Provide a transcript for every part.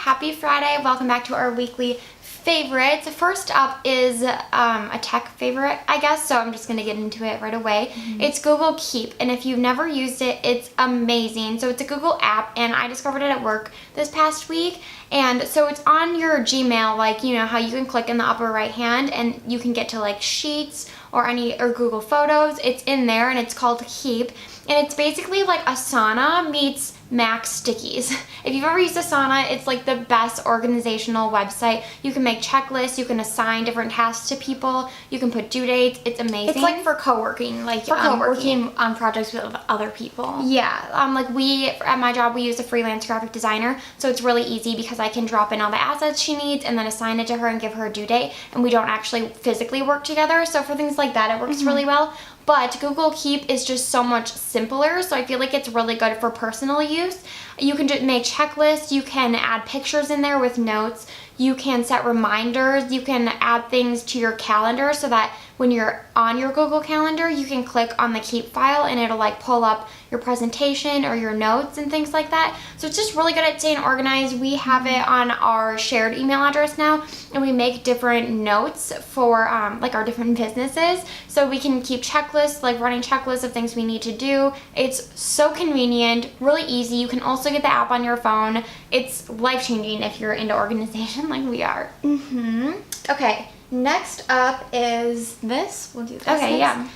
Happy Friday. Welcome back to our weekly favorites. First up is a tech favorite, I guess, so I'm just going to get into it right away. It's Google Keep, and if you've never used it, it's amazing. So it's a Google app, and I discovered it at work this past week. And so it's on your Gmail, like, you know, how you can click in the upper right hand and you can get to like Sheets or Google Photos. It's in there, and it's called Keep. And it's basically like Asana meets Mac Stickies. If you've ever used Asana, it's like the best organizational website. You can make checklists, you can assign different tasks to people, you can put due dates. It's amazing. It's like for co-working, like working on projects with other people. Yeah, like at my job, we use a freelance graphic designer, so it's really easy because I can drop in all the assets she needs and then assign it to her and give her a due date, and we don't actually physically work together. So for things like that, it works really well. But Google Keep is just so much simpler, so I feel like it's really good for personal use. You can just make checklists, you can add pictures in there with notes, you can set reminders, you can add things to your calendar so that when you're on your Google Calendar, you can click on the Keep file and it'll like pull up your presentation or your notes and things like that. So it's just really good at staying organized. We have it on our shared email address now, and we make different notes for like our different businesses, so we can keep checklists, like running checklists of things we need to do. It's so convenient, really easy. You can also get the app on your phone. It's life-changing if you're into organization like we are. Okay. Next up is this. We'll do this. Okay, yeah.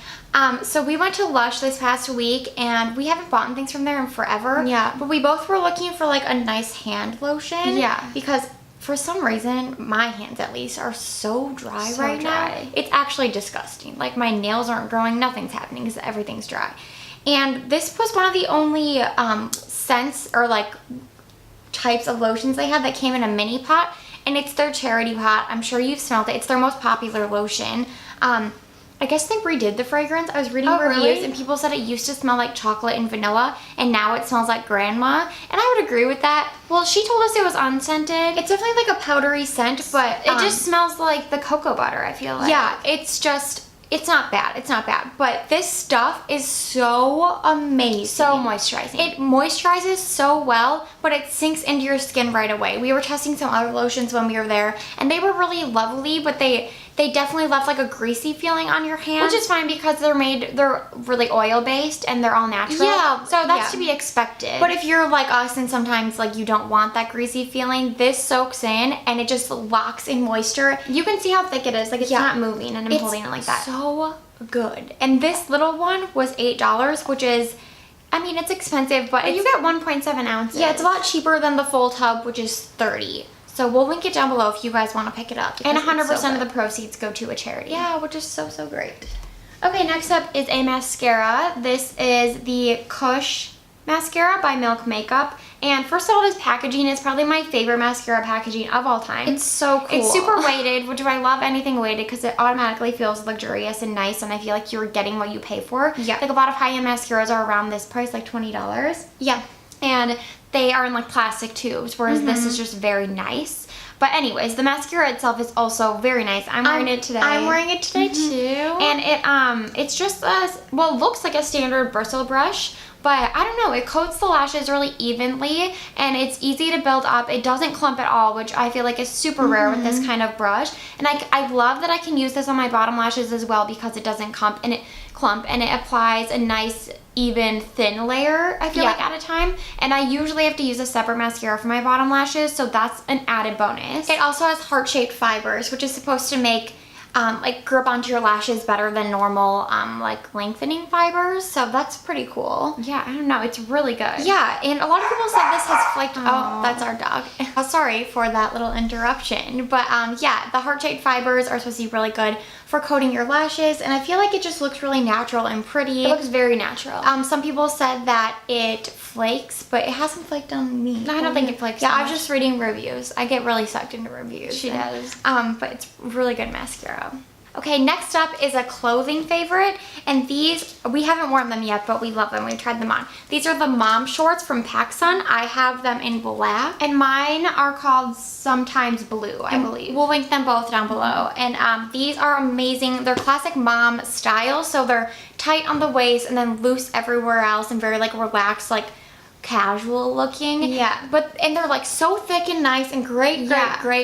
So we went to Lush this past week, and we haven't bought things from there in forever. Yeah. But we both were looking for like a nice hand lotion. Yeah. Because for some reason, my hands at least are so dry right now. It's actually disgusting. Like my nails aren't growing, nothing's happening because everything's dry. And this was one of the only scents or like types of lotions they had that came in a mini pot. And it's their charity pot. I'm sure you've smelled it. It's their most popular lotion. I guess they redid the fragrance. I was reading reviews, and people said it used to smell like chocolate and vanilla, and now it smells like grandma. And I would agree with that. Well, she told us it was unscented. It's definitely like a powdery scent, but it just smells like the cocoa butter, I feel like. Yeah, it's not bad. It's not bad. But this stuff is so amazing. So moisturizing. It moisturizes so well, but it sinks into your skin right away. We were testing some other lotions when we were there, and they were really lovely, but they definitely left like a greasy feeling on your hands. Which is fine because they're really oil based and they're all natural. Yeah. So that's to be expected. But if you're like us and sometimes like you don't want that greasy feeling, this soaks in and it just locks in moisture. You can see how thick it is. Like it's not moving, and I'm holding it like that. So good. And this little one was $8, which is, I mean, it's expensive, but you get 1.7 ounces. Yeah, it's a lot cheaper than the full tub, which is $30. So we'll link it down below if you guys want to pick it up. And 100% of the proceeds go to a charity. Yeah, which is so, so great. Okay, next up is a mascara. This is the Kush mascara by Milk Makeup. And first of all, this packaging is probably my favorite mascara packaging of all time. It's so cool. It's super weighted, which I love anything weighted because it automatically feels luxurious and nice, and I feel like you're getting what you pay for. Yeah. Like a lot of high-end mascaras are around this price, like $20. Yeah. And they are in like plastic tubes, whereas this is just very nice. But anyways, the mascara itself is also very nice. I'm wearing it today. I'm wearing it today too. And it's just it looks like a standard bristle brush, but I don't know, it coats the lashes really evenly, and it's easy to build up. It doesn't clump at all, which I feel like is super rare with this kind of brush. And I love that I can use this on my bottom lashes as well because it doesn't clump, and it applies a nice even thin layer, I feel like, at a time. And I usually have to use a separate mascara for my bottom lashes, so that's an added bonus. It also has heart-shaped fibers, which is supposed to make like grip onto your lashes better than normal like lengthening fibers, so that's pretty cool. Yeah, I don't know, it's really good. Yeah, and a lot of people said this has flaked. Oh, that's our dog. Sorry for that little interruption, but yeah, the heart-shaped fibers are supposed to be really good for coating your lashes, and I feel like it just looks really natural and pretty. It looks very natural. Some people said that it flakes, but it hasn't flaked on me. No, I don't think it flakes. Yeah, I was just reading reviews. I get really sucked into reviews. She does. But it's really good mascara. Okay, next up is a clothing favorite, and these, we haven't worn them yet, but we love them. We've tried them on. These are the mom shorts from PacSun. I have them in black, and mine are called Sometimes Blue, I believe. We'll link them both down below. And these are amazing. They're classic mom style, so they're tight on the waist and then loose everywhere else and very like relaxed, like casual looking. Yeah. And they're like so thick and nice and great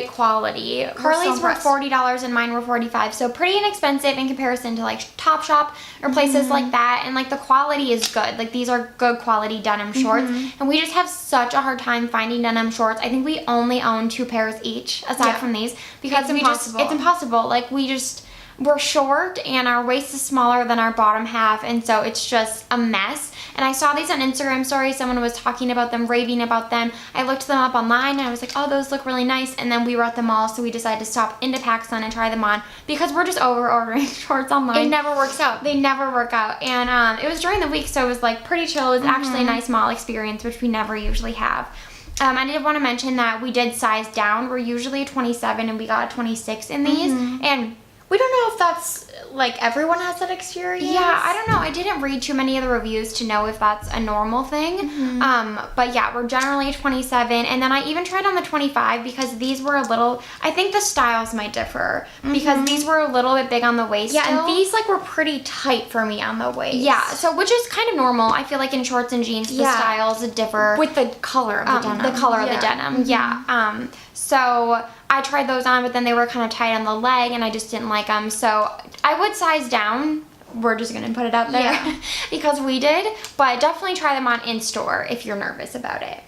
quality. Carly's were $40 and mine were $45, so pretty inexpensive in comparison to like Topshop or places like that. And like the quality is good. Like these are good quality denim shorts, and we just have such a hard time finding denim shorts. I think we only own 2 pairs each aside from these, because it's impossible. Like we're short and our waist is smaller than our bottom half, and so it's just a mess. And I saw these on Instagram stories. Someone was talking about them, raving about them. I looked them up online and I was like, oh, those look really nice. And then we were at the mall, so we decided to stop into PacSun and try them on, because we're just over ordering shorts online. It never works out. They never work out. And it was during the week, so it was like pretty chill. It was actually a nice mall experience, which we never usually have. I did want to mention that we did size down. We're usually 27 and we got 26 in these. And we don't know if that's like everyone has that experience. Yeah, I don't know. I didn't read too many of the reviews to know if that's a normal thing. But yeah, we're generally 27. And then I even tried on the 25 because these were a little, I think the styles might differ because these were a little bit big on the waist. Yeah, still. and these like were pretty tight for me on the waist. Yeah, so which is kind of normal. I feel like in shorts and jeans, the styles differ. With the color of the denim. The color of the denim, so I tried those on, but then they were kind of tight on the leg and I just didn't like them. So I would size down. We're just going to put it out there because we did. But definitely try them on in store if you're nervous about it.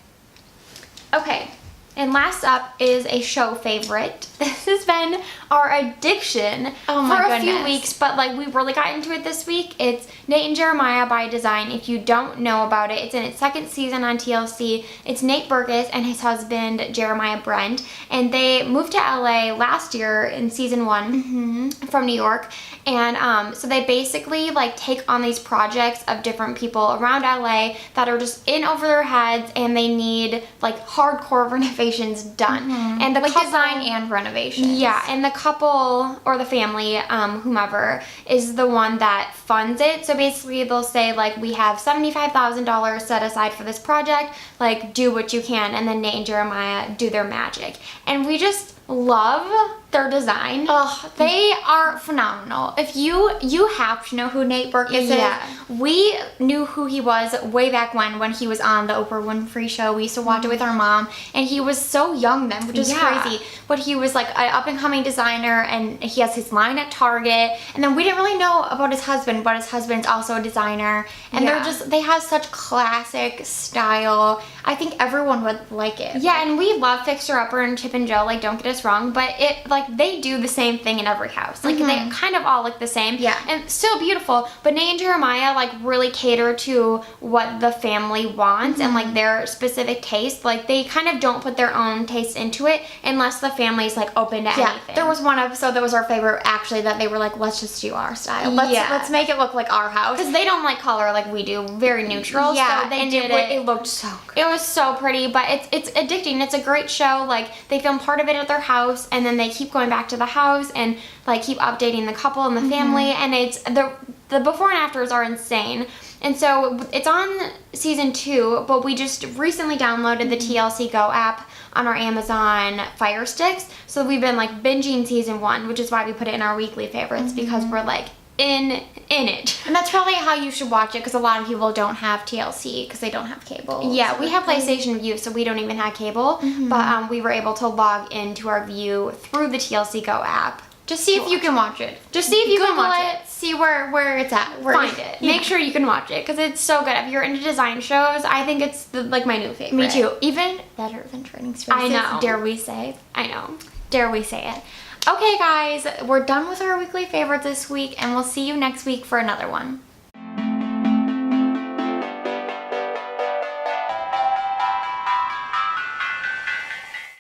Okay. And last up is a show favorite. This has been our addiction for a few weeks, but like we really got into it this week. It's Nate and Jeremiah by Design. If you don't know about it, it's in its 2nd season on TLC. It's Nate Burgess and his husband Jeremiah Brent, and they moved to LA last year in season 1 from New York. And so they basically like take on these projects of different people around LA that are just in over their heads, and they need like hardcore renovations done. And the like couple, design and renovations. Yeah, and the couple or the family, whomever, is the one that funds it. So basically they'll say like, we have $75,000 set aside for this project, like do what you can. And then Nate and Jeremiah do their magic. And we just love their design. Oh, they are phenomenal. If you have to know who Nate Burgess is. We knew who he was way back when he was on the Oprah Winfrey Show. We used to watch it with our mom, and he was so young then, which is crazy. But he was like an up-and-coming designer, and he has his line at Target. And then we didn't really know about his husband, but his husband's also a designer. And they have such classic style. I think everyone would like it. Yeah, and we love Fixer Upper and Chip and Jo, like don't get us wrong, but it like they do the same thing in every house. Like they kind of all look the same. Yeah. And still beautiful. But Nate and Jeremiah like really cater to what the family wants and like their specific taste. Like they kind of don't put their own taste into it unless the family's like open to anything. There was one episode that was our favorite actually that they were like, let's just do our style. Let's make it look like our house. Because they don't like color like we do. Very neutral. Yeah, so they did it. It looked so good. It was so pretty, but it's addicting. It's a great show. Like they film part of it at their house, and then they keep going back to the house and like keep updating the couple and the family, and it's the before and afters are insane. And so it's on season 2, but we just recently downloaded the TLC Go app on our Amazon Fire Sticks, so we've been like binging season 1, which is why we put it in our weekly favorites, because we're like in it. And that's probably how you should watch it, because a lot of people don't have TLC because they don't have cable. Yeah, so we have PlayStation View, so we don't even have cable, but we were able to log into our View through the TLC Go app. Just see if you can watch it. Just see if you can watch it. See where it's at. Find it. Make sure you can watch it because it's so good. If you're into design shows, I think it's like my new favorite. Me too. Even better than Trading Spaces. I know. Dare we say? I know. Dare we say it? Okay, guys, we're done with our weekly favorites this week, and we'll see you next week for another one.